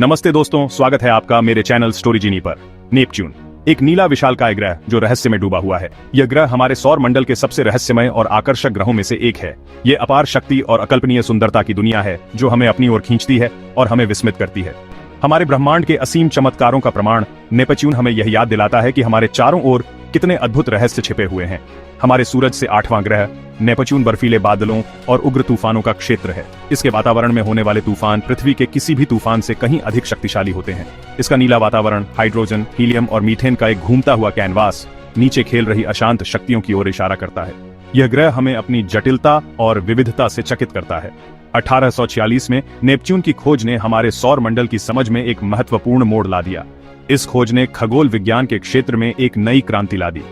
नमस्ते दोस्तों, स्वागत है आपका मेरे चैनल स्टोरी जीनी पर। नेपच्यून एक नीला विशालकाय ग्रह जो रहस्य में डूबा हुआ है। यह ग्रह हमारे सौर मंडल के सबसे रहस्यमय और आकर्षक ग्रहों में से एक है। ये अपार शक्ति और अकल्पनीय सुंदरता की दुनिया है जो हमें अपनी ओर खींचती है और हमें विस्मित करती है। हमारे ब्रह्मांड के असीम चमत्कारों का प्रमाण नेपच्यून हमें यह याद दिलाता है कि हमारे चारों ओर कितने अद्भुत रहस्य छिपे हुए हैं। हमारे सूरज से 8वां ग्रह नेपच्यून बर्फीले बादलों और उग्र तूफानों का क्षेत्र है। इसके वातावरण में होने वाले तूफान पृथ्वी के किसी भी तूफान से कहीं अधिक शक्तिशाली होते हैं। इसका नीला वातावरण हाइड्रोजन, हीलियम और मीथेन का एक घूमता हुआ कैनवास नीचे खेल रही अशांत शक्तियों की ओर इशारा करता है। यह ग्रह हमें अपनी जटिलता और विविधता से चकित करता है। 1846 में नेपच्यून की खोज ने हमारे सौर मंडल की समझ में एक महत्वपूर्ण मोड़ ला दिया। इस खोज ने खगोल विज्ञान के क्षेत्र में एक नई क्रांति ला दी।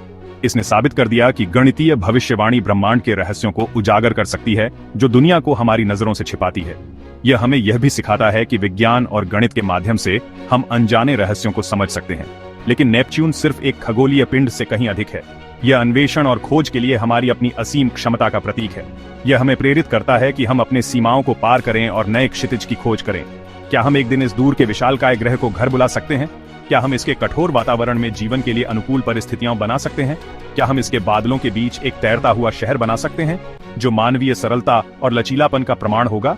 इसने साबित कर दिया कि गणितीय भविष्यवाणी ब्रह्मांड के रहस्यों को उजागर कर सकती है जो दुनिया को हमारी नजरों से छिपाती है। यह हमें यह भी सिखाता है कि विज्ञान और गणित के माध्यम से हम अनजाने रहस्यों को समझ सकते हैं। लेकिन नेपच्यून सिर्फ एक खगोलीय पिंड से कहीं अधिक है। यह अन्वेषण और खोज के लिए हमारी अपनी असीम क्षमता का प्रतीक है। यह हमें प्रेरित करता है कि हम अपने सीमाओं को पार करें और नए क्षितिज की खोज करें। क्या हम एक दिन इस दूर के विशालकाय ग्रह को घर बुला सकते हैं? क्या हम इसके कठोर वातावरण में जीवन के लिए अनुकूल परिस्थितियां बना सकते हैं? क्या हम इसके बादलों के बीच एक तैरता हुआ शहर बना सकते हैं जो मानवीय सरलता और लचीलापन का प्रमाण होगा?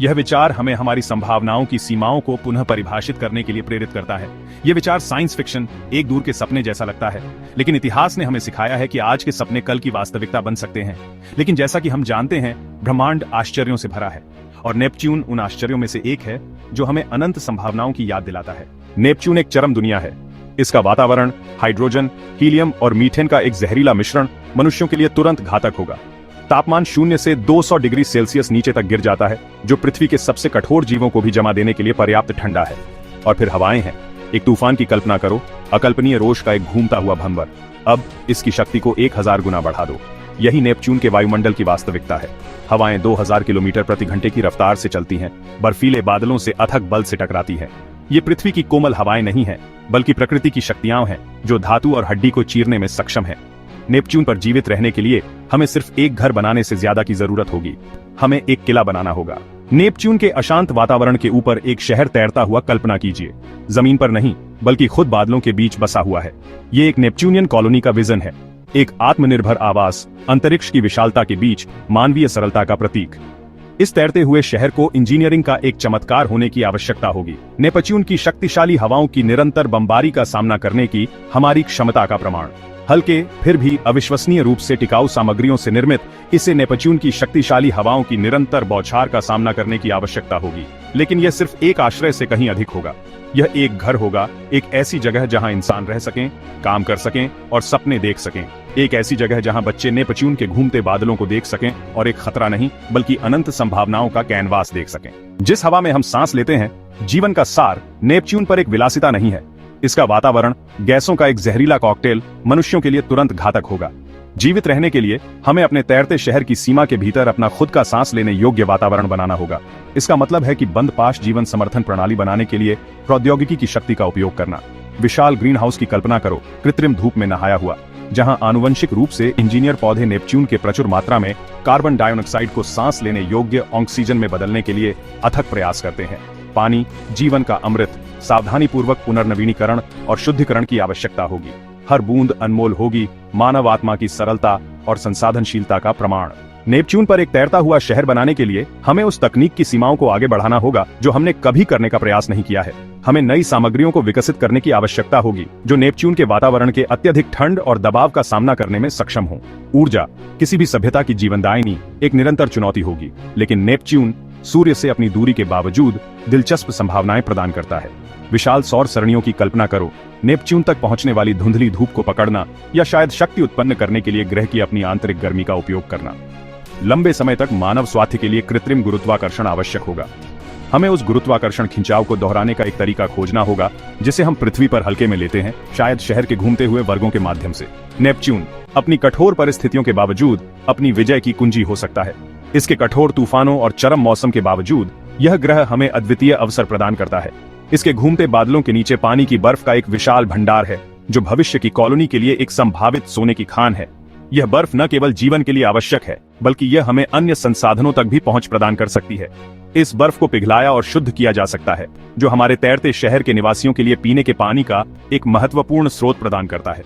यह विचार हमें हमारी संभावनाओं की सीमाओं को पुनः परिभाषित करने के लिए प्रेरित करता है। यह विचार साइंस फिक्शन, एक दूर के सपने जैसा लगता है, लेकिन इतिहास ने हमें सिखाया है कि आज के सपने कल की वास्तविकता बन सकते हैं। लेकिन जैसा कि हम जानते हैं, ब्रह्मांड आश्चर्यों से भरा है और नेपच्यून उन आश्चर्यों में से एक है जो हमें अनंत संभावनाओं की याद दिलाता है। नेपच्यून एक चरम दुनिया है। इसका वातावरण हाइड्रोजन, हीलियम और मीथेन का एक जहरीला मिश्रण मनुष्यों के लिए तुरंत घातक होगा। तापमान 0 से 200 डिग्री सेल्सियस नीचे तक गिर जाता है, जो पृथ्वी के सबसे कठोर जीवों को भी जमा देने के लिए पर्याप्त ठंडा है। और फिर हवाएं हैं। एक तूफान की कल्पना करो, अकल्पनीय रोष का एक घूमता हुआ भंवर। अब इसकी शक्ति को 1000 गुना बढ़ा दो। यही नेपच्यून के वायुमंडल की वास्तविकता है। हवाएं 2000 किलोमीटर प्रति घंटे की रफ्तार से चलती हैं, बर्फीले बादलों से अथक बल से टकराती हैं। ये पृथ्वी की कोमल हवाएं नहीं हैं, बल्कि प्रकृति की शक्तियां हैं जो धातु और हड्डी को चीरने में सक्षम है। नेपच्यून पर जीवित रहने के लिए हमें सिर्फ एक घर बनाने से ज्यादा की जरूरत होगी। हमें एक किला बनाना होगा। नेपच्यून के अशांत वातावरण के ऊपर एक शहर तैरता हुआ कल्पना कीजिए। जमीन पर नहीं, बल्कि खुद बादलों के बीच बसा हुआ है। ये एक नेपच्यूनियन कॉलोनी का विजन है, एक आत्मनिर्भर आवास, अंतरिक्ष की विशालता के बीच मानवीय सरलता का प्रतीक। इस तैरते हुए शहर को इंजीनियरिंग का एक चमत्कार होने की आवश्यकता होगी। नेपच्यून की शक्तिशाली हवाओं की निरंतर बमबारी का सामना करने की हमारी क्षमता का प्रमाण। हल्के फिर भी अविश्वसनीय रूप से टिकाऊ सामग्रियों से निर्मित इसे नेपच्यून की शक्तिशाली हवाओं की निरंतर बौछार का सामना करने की आवश्यकता होगी। लेकिन यह सिर्फ एक आश्रय से कहीं अधिक होगा। यह एक घर होगा, एक ऐसी जगह जहां इंसान रह सकें, काम कर सकें और सपने देख सकें। एक ऐसी जगह जहां बच्चे नेपच्यून के घूमते बादलों को देख सकें और एक खतरा नहीं बल्कि अनंत संभावनाओं का कैनवास देख सकें। जिस हवा में हम सांस लेते हैं, जीवन का सार नेपच्यून पर एक विलासिता नहीं है। इसका वातावरण गैसों का एक जहरीला कॉकटेल मनुष्यों के लिए तुरंत घातक होगा। जीवित रहने के लिए हमें अपने तैरते शहर की सीमा के भीतर अपना खुद का सांस लेने योग्य वातावरण बनाना होगा। इसका मतलब है कि बंद पाश जीवन समर्थन प्रणाली बनाने के लिए प्रौद्योगिकी की शक्ति का उपयोग करना। विशाल ग्रीन हाउस की कल्पना करो, कृत्रिम धूप में नहाया हुआ, जहां आनुवंशिक रूप से इंजीनियर पौधे नेपच्यून के प्रचुर मात्रा में कार्बन डाइऑक्साइड को सांस लेने योग्य ऑक्सीजन में बदलने के लिए अथक प्रयास करते हैं। पानी, जीवन का अमृत, सावधानीपूर्वक पुनर्नवीनीकरण और शुद्धिकरण की आवश्यकता होगी। हर बूंद अनमोल होगी, मानव आत्मा की सरलता और संसाधनशीलता का प्रमाण। नेपच्यून पर एक तैरता हुआ शहर बनाने के लिए हमें उस तकनीक की सीमाओं को आगे बढ़ाना होगा जो हमने कभी करने का प्रयास नहीं किया है। हमें नई सामग्रियों को विकसित करने की आवश्यकता होगी जो नेपच्यून के वातावरण के अत्यधिक ठंड और दबाव का सामना करने में सक्षम हो। ऊर्जा किसी भी सभ्यता की जीवनदायिनी एक निरंतर चुनौती होगी, लेकिन नेपच्यून सूर्य से अपनी दूरी के बावजूद दिलचस्प संभावनाएं प्रदान करता है। विशाल सौर सरणियों की कल्पना करो, नेपच्यून तक पहुंचने वाली धुंधली धूप को पकड़ना या शायद शक्ति उत्पन्न करने के लिए ग्रह की अपनी आंतरिक गर्मी का उपयोग करना। लंबे समय तक मानव स्वास्थ्य के लिए कृत्रिम गुरुत्वाकर्षण आवश्यक होगा। हमें उस गुरुत्वाकर्षण खिंचाव को दोहराने का एक तरीका खोजना होगा जिसे हम पृथ्वी पर हल्के में लेते हैं, शायद शहर के घूमते हुए वर्गों के माध्यम से। नेपच्यून अपनी कठोर परिस्थितियों के बावजूद अपनी विजय की कुंजी हो सकता है। इसके कठोर तूफानों और चरम मौसम के बावजूद यह ग्रह हमें अद्वितीय अवसर प्रदान करता है। इसके घूमते बादलों के नीचे पानी की बर्फ का एक विशाल भंडार है जो भविष्य की कॉलोनी के लिए एक संभावित सोने की खान है। यह बर्फ न केवल जीवन के लिए आवश्यक है, बल्कि यह हमें अन्य संसाधनों तक भी पहुंच प्रदान कर सकती है। इस बर्फ को पिघलाया और शुद्ध किया जा सकता है, जो हमारे तैरते शहर के निवासियों के लिए पीने के पानी का एक महत्वपूर्ण स्रोत प्रदान करता है।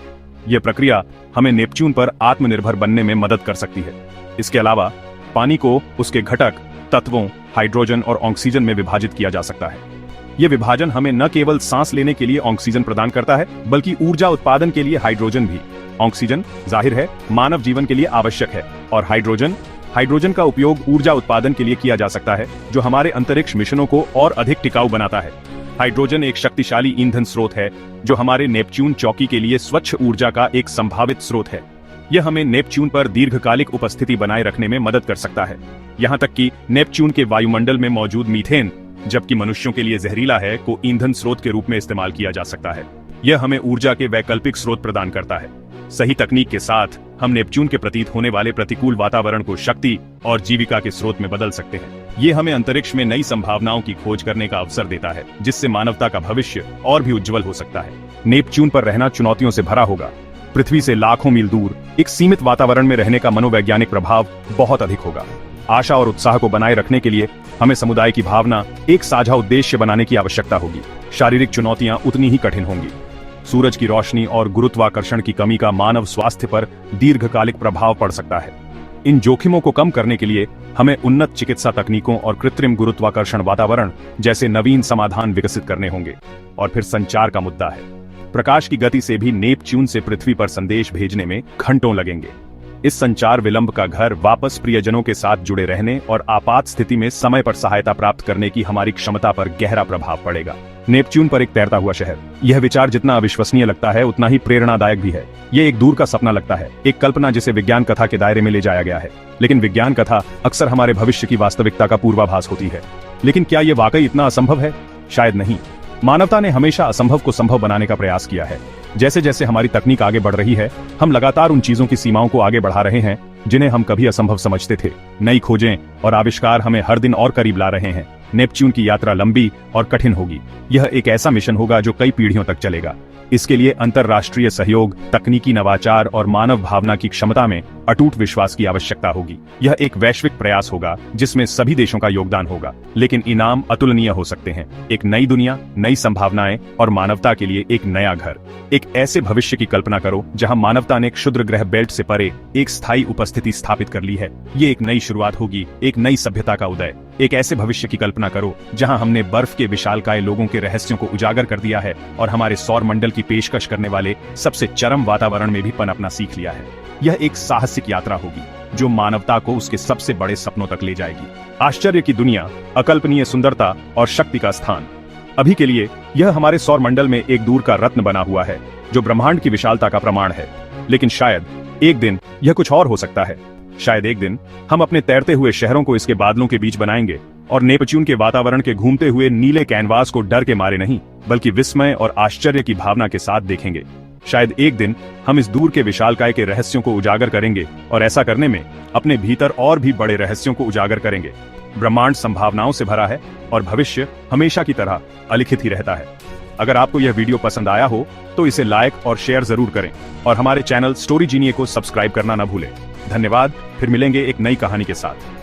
यह प्रक्रिया हमें नेपच्यून पर आत्मनिर्भर बनने में मदद कर सकती है। इसके अलावा पानी को उसके घटक तत्वों हाइड्रोजन और ऑक्सीजन में विभाजित किया जा सकता है। यह विभाजन हमें न केवल सांस लेने के लिए ऑक्सीजन प्रदान करता है, बल्कि ऊर्जा उत्पादन के लिए हाइड्रोजन भी। ऑक्सीजन जाहिर है मानव जीवन के लिए आवश्यक है, और हाइड्रोजन का उपयोग ऊर्जा उत्पादन के लिए किया जा सकता है, जो हमारे अंतरिक्ष मिशनों को और अधिक टिकाऊ बनाता है। हाइड्रोजन एक शक्तिशाली ईंधन स्रोत है, जो हमारे नेपच्यून चौकी के लिए स्वच्छ ऊर्जा का एक संभावित स्रोत है। यह हमें नेपच्यून पर दीर्घकालिक उपस्थिति बनाए रखने में मदद कर सकता है, यहाँ तक कि नेपच्यून के वायुमंडल में मौजूद मीथेन, जबकि मनुष्यों के लिए जहरीला है, को ईंधन स्रोत के रूप में इस्तेमाल किया जा सकता है। यह हमें ऊर्जा के वैकल्पिक स्रोत प्रदान करता है। सही तकनीक के साथ हम नेपच्यून के प्रतीत होने वाले प्रतिकूल वातावरण को शक्ति और जीविका के स्रोत में बदल सकते हैं। ये हमें अंतरिक्ष में नई संभावनाओं की खोज करने का अवसर देता है, जिससे मानवता का भविष्य और भी उज्जवल हो सकता है। नेपच्यून पर रहना चुनौतियों से भरा होगा। पृथ्वी से लाखों मील दूर एक सीमित वातावरण में रहने का मनोवैज्ञानिक प्रभाव बहुत अधिक होगा। आशा और उत्साह को बनाए रखने के लिए हमें समुदाय की भावना, एक साझा उद्देश्य बनाने की आवश्यकता होगी। शारीरिक चुनौतियां उतनी ही कठिन होंगी। सूरज की रोशनी और गुरुत्वाकर्षण की कमी का मानव स्वास्थ्य पर दीर्घकालिक प्रभाव पड़ सकता है। इन जोखिमों को कम करने के लिए हमें उन्नत चिकित्सा तकनीकों और कृत्रिम गुरुत्वाकर्षण वातावरण जैसे नवीन समाधान विकसित करने होंगे। और फिर संचार का मुद्दा है। प्रकाश की गति से भी नेपच्यून से पृथ्वी पर संदेश भेजने में घंटों लगेंगे। इस संचार विलंब का घर वापस प्रियजनों के साथ जुड़े रहने और आपात स्थिति में समय पर सहायता प्राप्त करने की हमारी क्षमता पर गहरा प्रभाव पड़ेगा। नेपच्यून पर एक तैरता हुआ शहर, यह विचार जितना अविश्वसनीय लगता है उतना ही प्रेरणादायक भी है। यह एक दूर का सपना लगता है, एक कल्पना जिसे विज्ञान कथा के दायरे में ले जाया गया है। लेकिन विज्ञान कथा अक्सर हमारे भविष्य की वास्तविकता का पूर्वाभास होती है। लेकिन क्या यह वाकई इतना असंभव है? शायद नहीं। मानवता ने हमेशा असंभव को संभव बनाने का प्रयास किया है। जैसे जैसे हमारी तकनीक आगे बढ़ रही है, हम लगातार उन चीजों की सीमाओं को आगे बढ़ा रहे हैं जिन्हें हम कभी असंभव समझते थे। नई खोजें और आविष्कार हमें हर दिन और करीब ला रहे हैं। नेपच्यून की यात्रा लंबी और कठिन होगी। यह एक ऐसा मिशन होगा जो कई पीढ़ियों तक चलेगा। इसके लिए अंतर्राष्ट्रीय सहयोग, तकनीकी नवाचार और मानव भावना की क्षमता में अटूट विश्वास की आवश्यकता होगी। यह एक वैश्विक प्रयास होगा जिसमें सभी देशों का योगदान होगा, लेकिन इनाम अतुलनीय हो सकते हैं। एक नई दुनिया, नई संभावनाएं और मानवता के लिए एक नया घर। एक ऐसे भविष्य की कल्पना करो जहां मानवता ने क्षुद्र ग्रह बेल्ट से परे एक स्थायी उपस्थिति स्थापित कर ली है। ये एक नई शुरुआत होगी, एक नई सभ्यता का उदय। एक ऐसे भविष्य की कल्पना करो जहां हमने बर्फ के विशालकाय लोगों के रहस्यों को उजागर कर दिया है और हमारे सौर मंडल की पेशकश करने वाले सबसे चरम वातावरण में भी पनपना सीख लिया है। यह एक साहसिक यात्रा होगी जो मानवता को उसके सबसे बड़े सपनों तक ले जाएगी। आश्चर्य की दुनिया, अकल्पनीय सुंदरता और शक्ति का स्थान। अभी के लिए यह हमारे सौर मंडल में एक दूर का रत्न बना हुआ है जो ब्रह्मांड की विशालता का प्रमाण है। लेकिन शायद एक दिन यह कुछ और हो सकता है। शायद एक दिन हम अपने तैरते हुए शहरों को इसके बादलों के बीच बनाएंगे और नेपच्यून के वातावरण के घूमते हुए नीले कैनवास को डर के मारे नहीं, बल्कि विस्मय और आश्चर्य की भावना के साथ देखेंगे। शायद एक दिन हम इस दूर के विशालकाय के रहस्यों को उजागर करेंगे और ऐसा करने में अपने भीतर और भी बड़े रहस्यों को उजागर करेंगे। ब्रह्मांड संभावनाओं से भरा है और भविष्य हमेशा की तरह अलिखित ही रहता है। अगर आपको यह वीडियो पसंद आया हो तो इसे लाइक और शेयर जरूर करें और हमारे चैनल स्टोरी जीनिए को सब्सक्राइब करना न भूलें। धन्यवाद। फिर मिलेंगे एक नई कहानी के साथ।